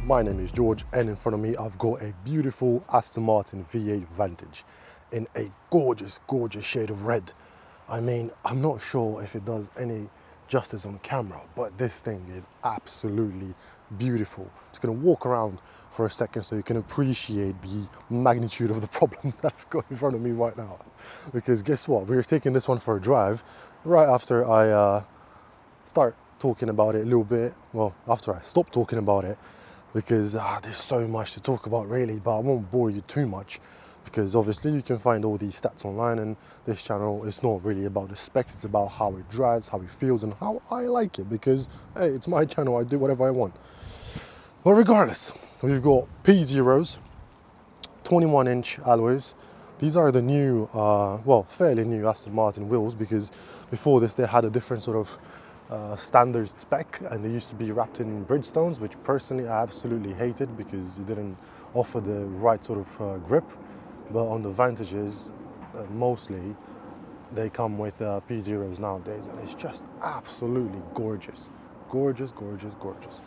My name is George, and in front of me I've got a beautiful Aston Martin V8 Vantage in a gorgeous, gorgeous shade of red. I mean, I'm not sure if it does any justice on camera, but this thing is absolutely beautiful. Just gonna walk around for a second so you can appreciate the magnitude of the problem that I've got in front of me right now. Because guess what? We're taking this one for a drive right after I start talking about it a little bit. Well, after I stop talking about it, because there's so much to talk about really, but I won't bore you too much because obviously you can find all these stats online, and this channel is not really about the specs, it's about how it drives, how it feels, and how I like it, because hey, it's my channel, I do whatever I want. But regardless, we've got P0s, 21-inch alloys. These are the new, well, fairly new Aston Martin wheels, because before this they had a different sort of standard spec, and they used to be wrapped in Bridgestones, which personally I absolutely hated because it didn't offer the right sort of grip. But on the Vantages, mostly they come with P0s nowadays, and it's just absolutely gorgeous. Gorgeous, gorgeous, gorgeous.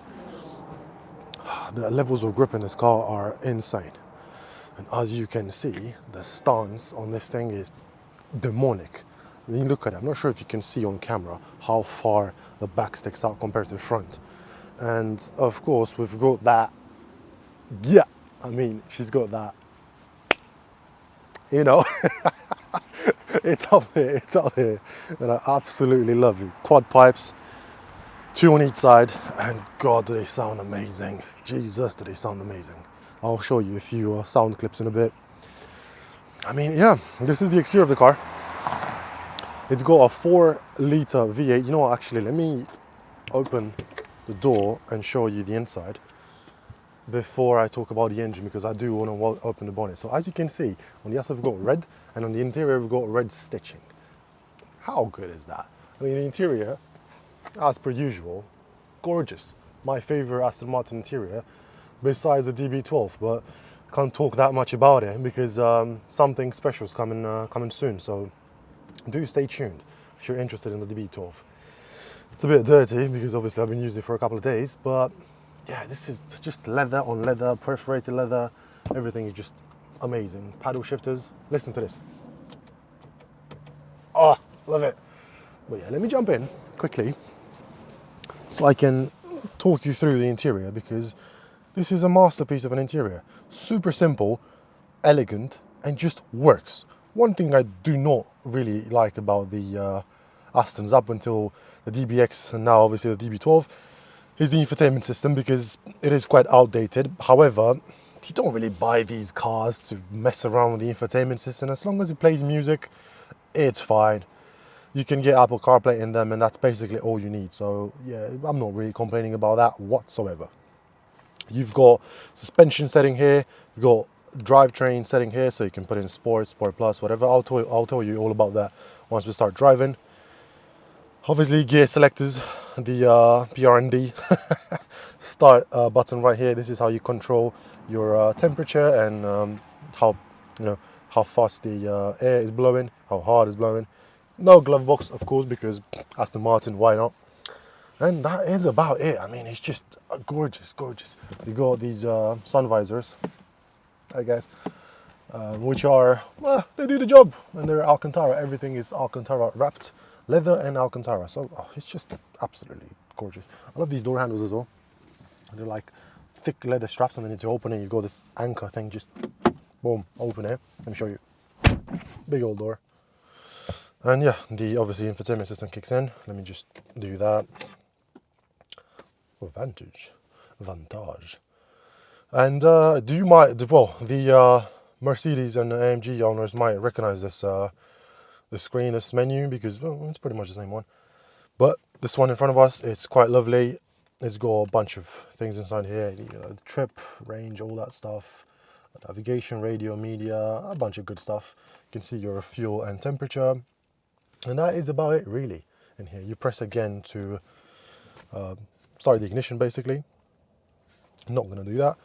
The levels of grip in this car are insane. And as you can see, the stance on this thing is demonic. You look at it, I'm not sure if you can see on camera how far the back sticks out compared to the front. And of course, we've got that, yeah, I mean, she's got that, you know, it's up here, and I absolutely love it. Quad pipes, 2 on each side, and God, do they sound amazing. Jesus, do they sound amazing. I'll show you a few sound clips in a bit. I mean, yeah, this is the exterior of the car. It's got a 4-litre V8. You know what, actually, let me open the door and show you the inside before I talk about the engine, because I do want to open the bonnet. So as you can see, on the outside we've got red, and on the interior we've got red stitching. How good is that? I mean, the interior, as per usual, gorgeous. My favorite Aston Martin interior, besides the DB12, but can't talk that much about it because something special is coming soon. So do stay tuned if you're interested in the DB12. It's a bit dirty because obviously I've been using it for a couple of days, but yeah, this is just leather on leather, perforated leather. Everything is just amazing. Paddle shifters, listen to this. Oh, love it. But yeah, let me jump in quickly so I can talk you through the interior, because this is a masterpiece of an interior. Super simple, elegant, and just works. One thing I do not really like about the Astons up until the DBX and now obviously the DB12 is the infotainment system, because it is quite outdated. However, you don't really buy these cars to mess around with the infotainment system. As long as it plays music, it's fine. You can get Apple CarPlay in them, and that's basically all you need. So yeah, I'm not really complaining about that whatsoever. You've got suspension setting here, you've got drivetrain setting here, so you can put in Sport, Sport Plus, whatever. I'll tell you all about that once we start driving. Obviously, gear selectors, the PRND start button right here. This is how you control your temperature and how fast the air is blowing, how hard it's blowing. No glove box, of course, because Aston Martin, why not? And that is about it. I mean, it's just gorgeous, gorgeous. You got these sun visors, I guess, which are, well, they do the job, and they're Alcantara. Everything is Alcantara wrapped, leather and Alcantara. So it's just absolutely gorgeous. I love these door handles as well. They're like thick leather straps, and then to open it, you've got this anchor thing, just boom, open it. Let me show you. Big old door. And yeah, the obviously infotainment system kicks in. Let me just do that. Vantage. And the Mercedes and the AMG owners might recognize this the screen, this menu, because well, it's pretty much the same one. But this one in front of us, it's quite lovely. It's got a bunch of things inside here, the trip, range, all that stuff, navigation, radio, media, a bunch of good stuff. You can see your fuel and temperature, and that is about it really. In here, you press again to start the ignition, basically. I'm not going to do that,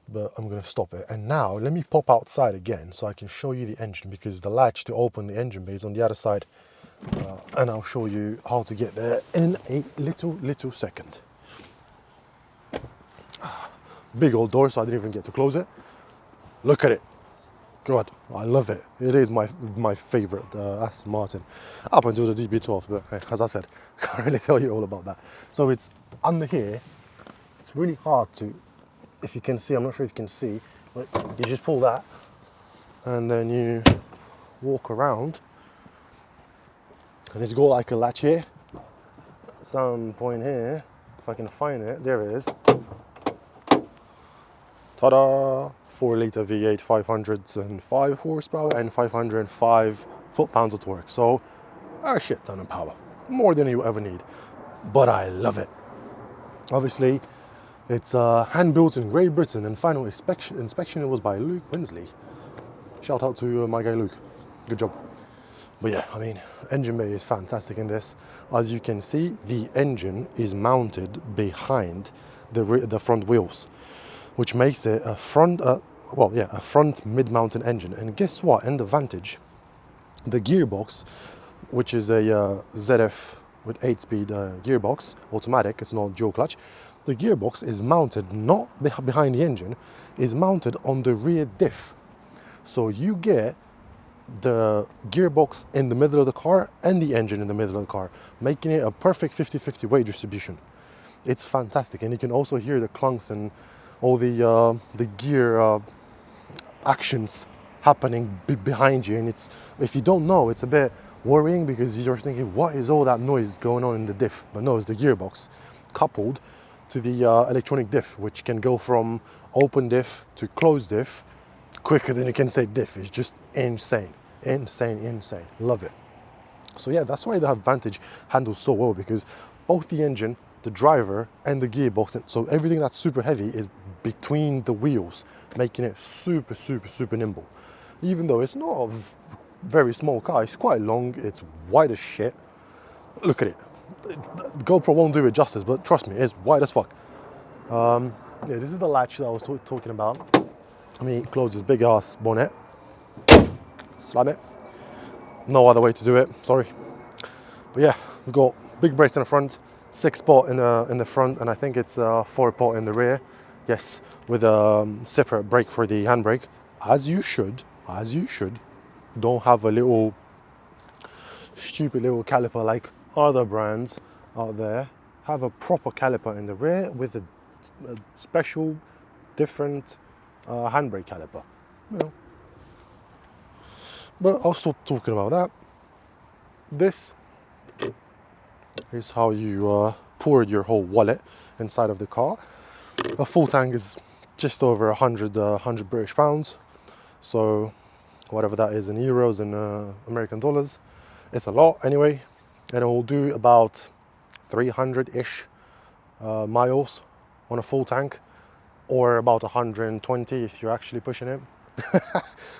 but I'm going to stop it. And now let me pop outside again so I can show you the engine, because the latch to open the engine bay is on the other side, and I'll show you how to get there in a little second. big old door, so I didn't even get to close it. Look at it. God, I love it. It is my favorite Aston Martin up until the DB12, but hey, as I said, can't really tell you all about that. So it's under here. It's really hard to, if you can see, I'm not sure if you can see, but you just pull that and then you walk around, and it's got like a latch here. Some point here, if I can find it, there it is. Ta-da! 4-litre V8, 505 horsepower and 505 foot-pounds of torque. So a shit ton of power, more than you ever need. But I love it. Obviously, it's hand-built in Great Britain, and final inspection was by Luke Winsley. Shout out to my guy Luke. Good job. But yeah, I mean, engine bay is fantastic in this. As you can see, the engine is mounted behind the front wheels, which makes it a front mid-mounted engine. And guess what? In the Vantage, the gearbox, which is a ZF with 8-speed gearbox, automatic, it's not dual clutch. The gearbox is mounted not behind the engine, is mounted on the rear diff. So you get the gearbox in the middle of the car and the engine in the middle of the car, making it a perfect 50-50 weight distribution. It's fantastic, and you can also hear the clunks and all the gear actions happening behind you. And it's, if you don't know, it's a bit worrying, because you're thinking, what is all that noise going on in the diff? But no, it's the gearbox coupled to the electronic diff, which can go from open diff to closed diff quicker than you can say diff. It's just insane. Love it. So yeah, that's why the Vantage handles so well, because both the engine, the driver and the gearbox, and so everything that's super heavy is between the wheels, making it super nimble. Even though it's not a very small car, it's quite long, it's wide as shit. Look at it. GoPro won't do it justice, but trust me, it's wide as fuck. Yeah, this is the latch that I was talking about. Let me close this big ass bonnet. Slam it. No other way to do it, sorry. But yeah, we've got big brakes in the front, 6-pot in the front, and I think it's 4-pot in the rear. Yes, with a separate brake for the handbrake, as you should. Don't have a little stupid little caliper like other brands out there. Have a proper caliper in the rear with a special, different handbrake caliper. You know. But I'll stop talking about that. This is how you pour your whole wallet inside of the car. A full tank is just over 100 British pounds. So whatever that is in euros and American dollars, it's a lot anyway. And it will do about 300-ish miles on a full tank, or about 120 if you're actually pushing it.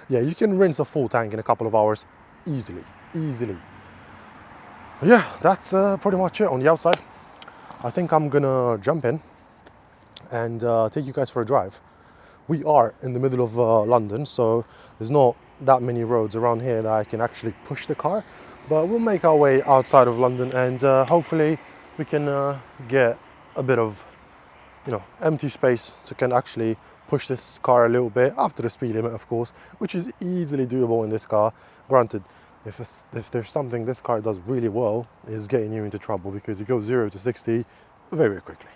Yeah, you can rinse a full tank in a couple of hours easily. Yeah, that's pretty much it on the outside. I think I'm gonna jump in and take you guys for a drive. We are in the middle of London, so there's not that many roads around here that I can actually push the car, but we'll make our way outside of London, and hopefully we can get a bit of, you know, empty space so can actually push this car a little bit up to the speed limit, of course, which is easily doable in this car. Granted, if there's something this car does really well, is getting you into trouble, because it goes 0 to 60 very quickly.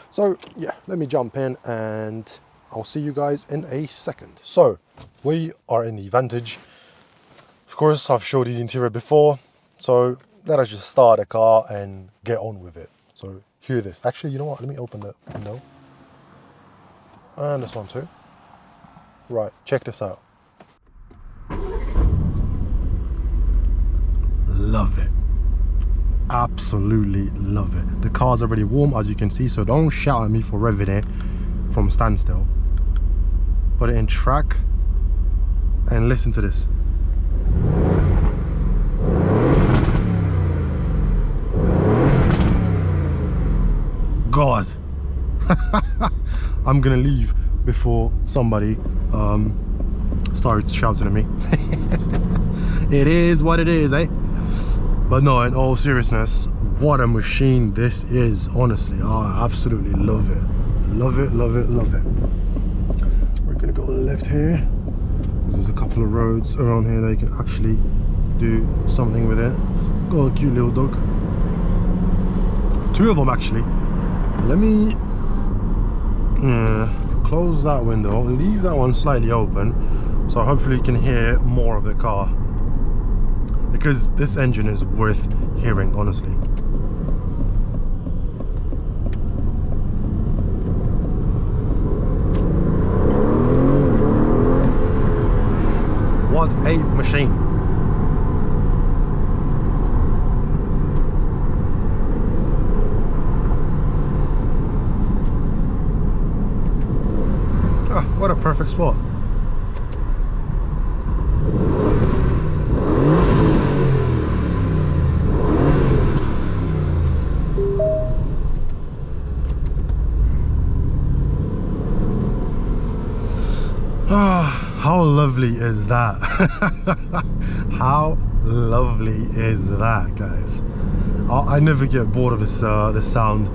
So yeah, let me jump in and I'll see you guys in a second. So we are in the Vantage. Of course, I've showed you the interior before, so let us just start the car and get on with it. So hear this. Actually, you know what? Let me open the window. And this one too. Right, check this out. Love it. Absolutely love it. The car's already warm, as you can see, so don't shout at me for revving it from standstill. Put it in track and listen to this. God. I'm gonna leave before somebody starts shouting at me. It is what it is, eh? But no, in all seriousness, what a machine this is, honestly. Oh, I absolutely love it. Love it, love it, love it. We're gonna go left here. There's a couple of roads around here that you can actually do something with it. Got a cute little dog. Two of them actually. Let me close that window, leave that one slightly open, so hopefully you can hear more of the car, because this engine is worth hearing, honestly. What a machine. What a perfect spot. How lovely is that? How lovely is that, guys? I never get bored of this sound,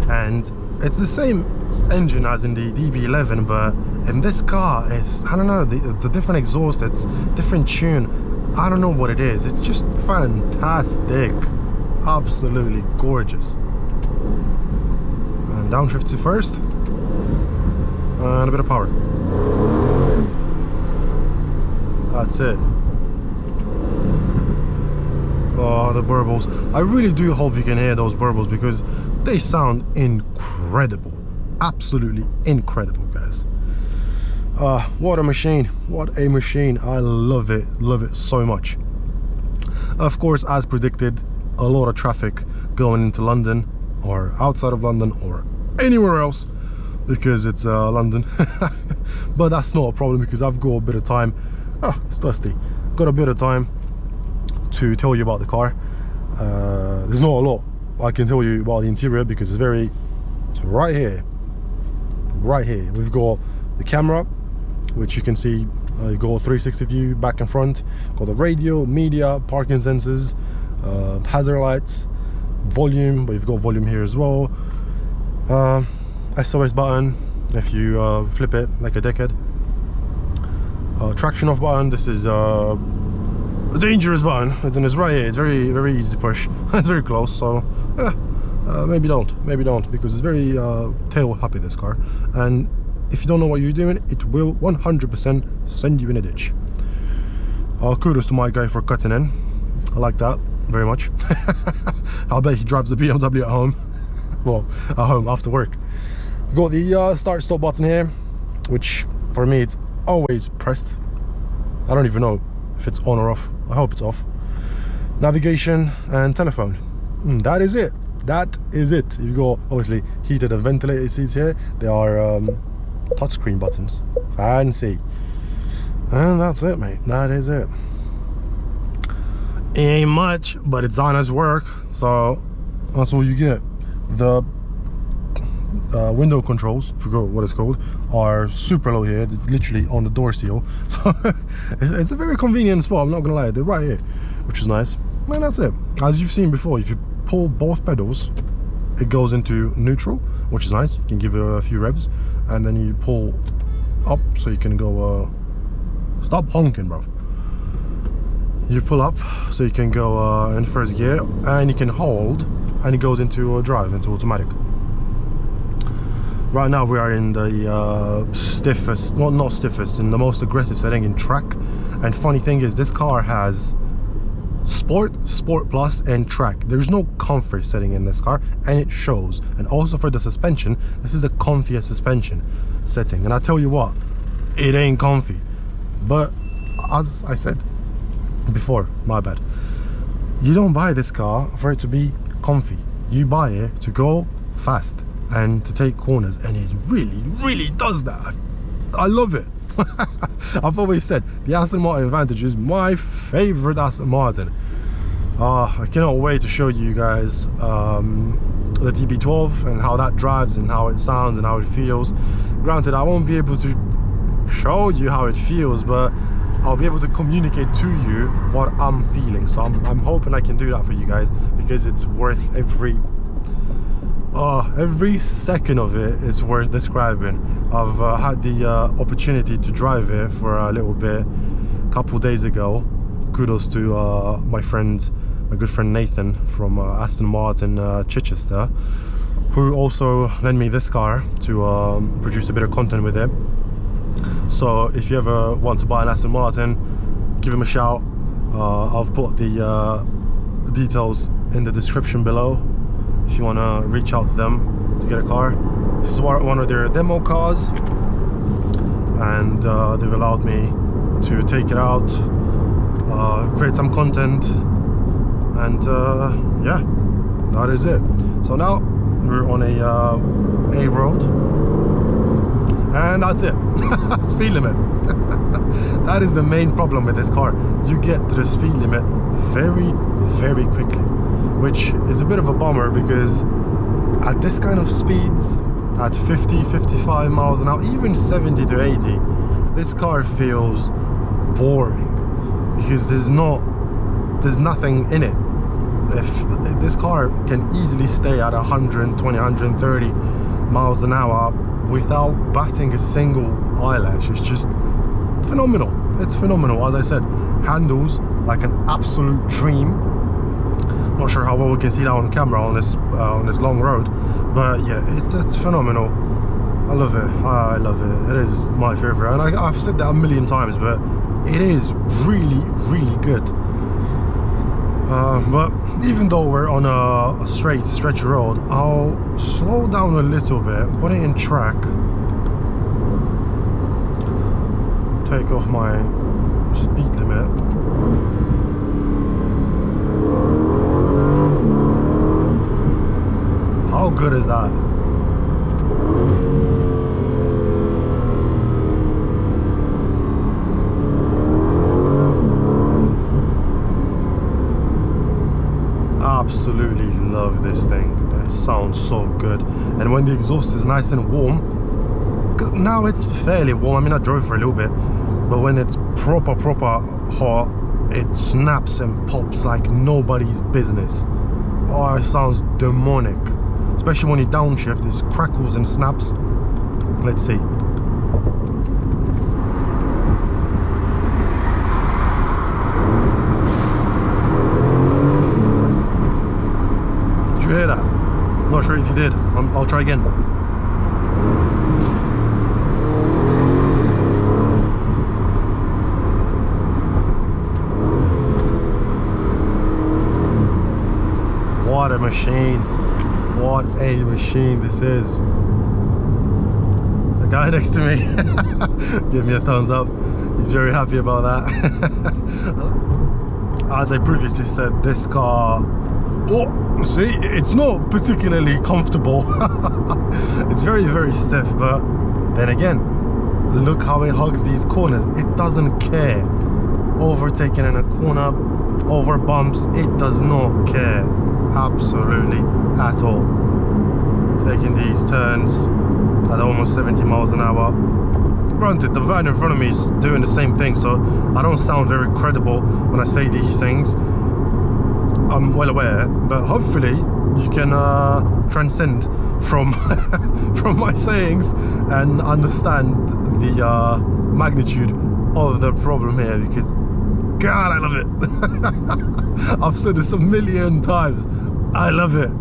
and it's the same engine as in the DB11, but in this car it's, I don't know, it's a different exhaust, it's different tune. I don't know what it is. It's just fantastic, absolutely gorgeous. And downshift to first, and a bit of power. That's it. Oh, the burbles. I really do hope you can hear those burbles, because they sound incredible. Absolutely incredible, guys. What a machine. What a machine. I love it so much. Of course, as predicted, a lot of traffic going into London, or outside of London, or anywhere else, because it's London. But that's not a problem, because I've got a bit of time. Oh, it's dusty. Got a bit of time to tell you about the car. There's not a lot I can tell you about the interior, because it's right here. We've got the camera, which you can see, you got 360 view back and front, got the radio, media, parking sensors, hazard lights, volume, but you've got volume here as well, SOS button if you flip it like a dickhead, traction off button. This is a dangerous button, and then it's right here. It's very easy to push. It's very close, so maybe don't, because it's very tail happy, this car, and if you don't know what you're doing, it will 100% send you in a ditch. Kudos to my guy for cutting in. I like that very much. I bet he drives the BMW at home. Well, at home after work. We've got the start stop button here, which for me it's always pressed. I don't even know if it's on or off. I hope it's off. Navigation and telephone. That is it. That is it. You've got obviously heated and ventilated seats here. They are touchscreen buttons. Fancy. And that's it, mate. That is it. Ain't much, but it's honest work, so that's all you get. The window controls, forgot what it's called, are super low here. They're literally on the door seal, so it's a very convenient spot, I'm not gonna lie. They're right here, which is nice. And that's it. As you've seen before, if you pull both pedals, it goes into neutral, which is nice. You can give it a few revs, and then you pull up so you can go stop honking, bro. You pull up so you can go in first gear, and you can hold, and it goes into drive, into automatic. Right now we are in the stiffest, well, not stiffest, in the most aggressive setting in track. And funny thing is, this car has Sport, Sport Plus, and Track. There's no comfort setting in this car, and it shows. And also for the suspension, this is the comfiest suspension setting. And I tell you what, it ain't comfy. But as I said before, my bad, you don't buy this car for it to be comfy. You buy it to go fast and to take corners, and it really does that. I love it. I've always said the Aston Martin Vantage is my favorite Aston Martin. I cannot wait to show you guys the DB12 and how that drives and how it sounds and how it feels. Granted, I won't be able to show you how it feels, but I'll be able to communicate to you what I'm feeling. So I'm hoping I can do that for you guys, because it's worth every Oh, every second of it is worth describing. I've had the opportunity to drive it for a little bit a couple days ago. Kudos to my good friend Nathan from Aston Martin Chichester, who also lent me this car to produce a bit of content with it. So if you ever want to buy an Aston Martin, give him a shout. I've put the details in the description below if you want to reach out to them to get a car. This is one of their demo cars, and they've allowed me to take it out, create some content, and yeah, that is it. So now we're on a road, and that's it. Speed limit. That is the main problem with this car. You get to the speed limit very, very quickly, which is a bit of a bummer, because at this kind of speeds, at 50, 55 miles an hour, even 70 to 80, this car feels boring, because there's nothing in it. If this car can easily stay at 120, 130 miles an hour without batting a single eyelash, it's just phenomenal. It's phenomenal. As I said, handles like an absolute dream. Not sure how well we can see that on camera on this long road, but yeah, it's phenomenal. I love it. I love it. It is my favorite, and I've said that a million times, but it is really, really good. But even though we're on a straight stretch road, I'll slow down a little bit, put it in track, take off my speed limit. How good is that? Absolutely love this thing. It sounds so good, and when the exhaust is nice and warm, now it's fairly warm. I mean, I drove for a little bit, but when it's proper hot, it snaps and pops like nobody's business. Oh, it sounds demonic, especially when you downshift. It crackles and snaps. Let's see. Did you hear that? I'm not sure if you did. I'll try again. What a machine. What a machine this is. The guy next to me gave me a thumbs up. He's very happy about that. As I previously said, this car, oh, see, it's not particularly comfortable. It's very, very stiff, but then again, look how it hugs these corners. It doesn't care. Overtaking in a corner, over bumps, it does not care. Absolutely at all. Taking these turns at almost 70 miles an hour. Granted, the van in front of me is doing the same thing, so I don't sound very credible when I say these things. I'm well aware, but hopefully you can transcend from from my sayings and understand the magnitude of the problem here, because God, I love it. I've said this a million times. I love it.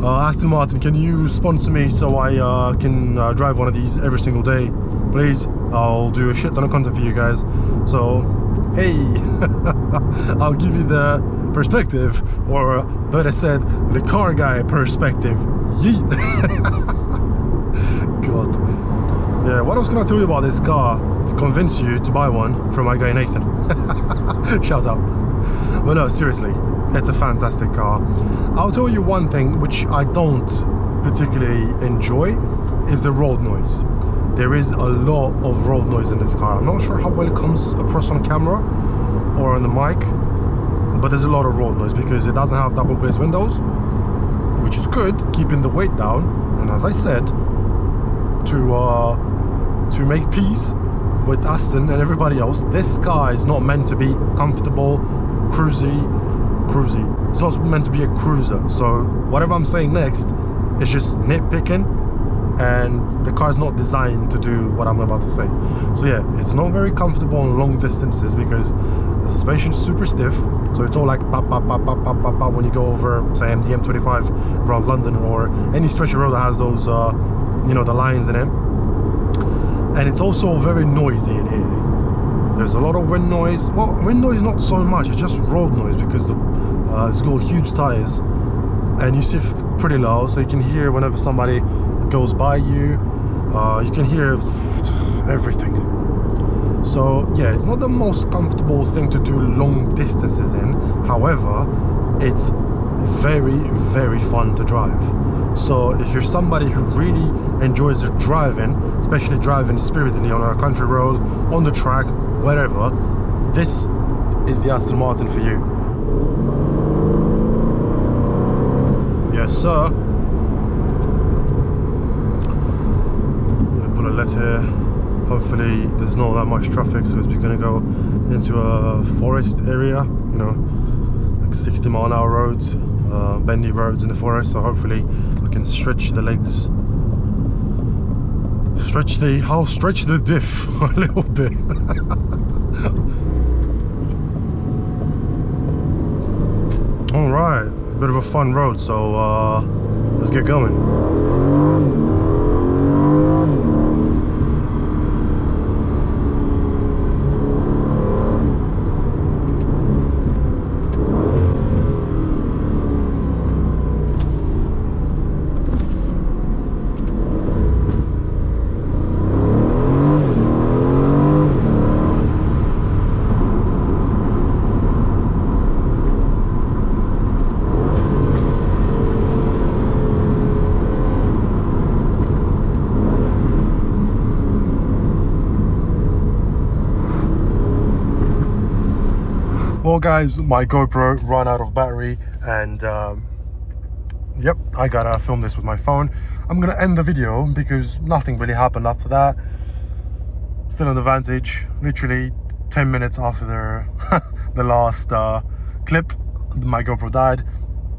Aston Martin, can you sponsor me so I can drive one of these every single day, please? I'll do a shit ton of content for you guys. So, hey, I'll give you the perspective, or better said, the car guy perspective. Yeet. God. Yeah, what else can I tell you about this car to convince you to buy one from my guy Nathan? Shout out. But no, seriously, it's a fantastic car. I'll tell you one thing which I don't particularly enjoy is the road noise. There is a lot of road noise in this car. I'm not sure how well it comes across on camera or on the mic, but there's a lot of road noise because it doesn't have double glazed windows, which is good, keeping the weight down. And as I said, to make peace with Aston and everybody else, this car is not meant to be comfortable, cruisy. It's not meant to be a cruiser. So whatever I'm saying next it's just nitpicking, and the car's not designed to do what I'm about to say. So yeah, it's not very comfortable on long distances because the suspension is super stiff, so it's all like pop, pop, pop, pop, pop, pop, pop when you go over, say, the M25 around London or any stretch of road that has those, you know, the lines in it. And it's also very noisy in here. There's a lot of wind noise. Well, wind noise not so much, it's just road noise because it's got huge tires and you sit pretty low, so you can hear whenever somebody goes by you. You can hear everything. So yeah, it's not the most comfortable thing to do long distances in. However, it's very, very fun to drive. So if you're somebody who really enjoys driving, especially driving spiritedly on a country road, on the track, wherever, this is the Aston Martin for you. Yes, sir. I'm gonna put a let here. Hopefully there's not that much traffic, so we're gonna go into a forest area, you know, like 60-mile-an-hour roads, bendy roads in the forest. So hopefully I can stretch the legs, stretch the diff a little bit. All right, bit of a fun road, so let's get going. Well guys, my GoPro ran out of battery and yep, I gotta film this with my phone. I'm gonna end the video because nothing really happened after that. Still on the Vantage, literally 10 minutes after the last clip, my GoPro died.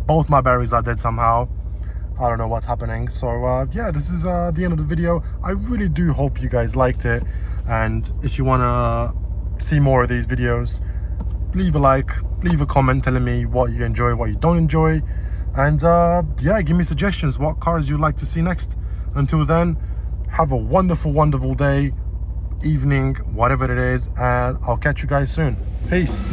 Both my batteries are dead somehow. I don't know what's happening. So yeah, this is the end of the video. I really do hope you guys liked it, and if you wanna see more of these videos, leave a like, leave a comment telling me what you enjoy, what you don't enjoy, and yeah, give me suggestions what cars you'd like to see next. Until then, have a wonderful day, evening, whatever it is, and I'll catch you guys soon. Peace.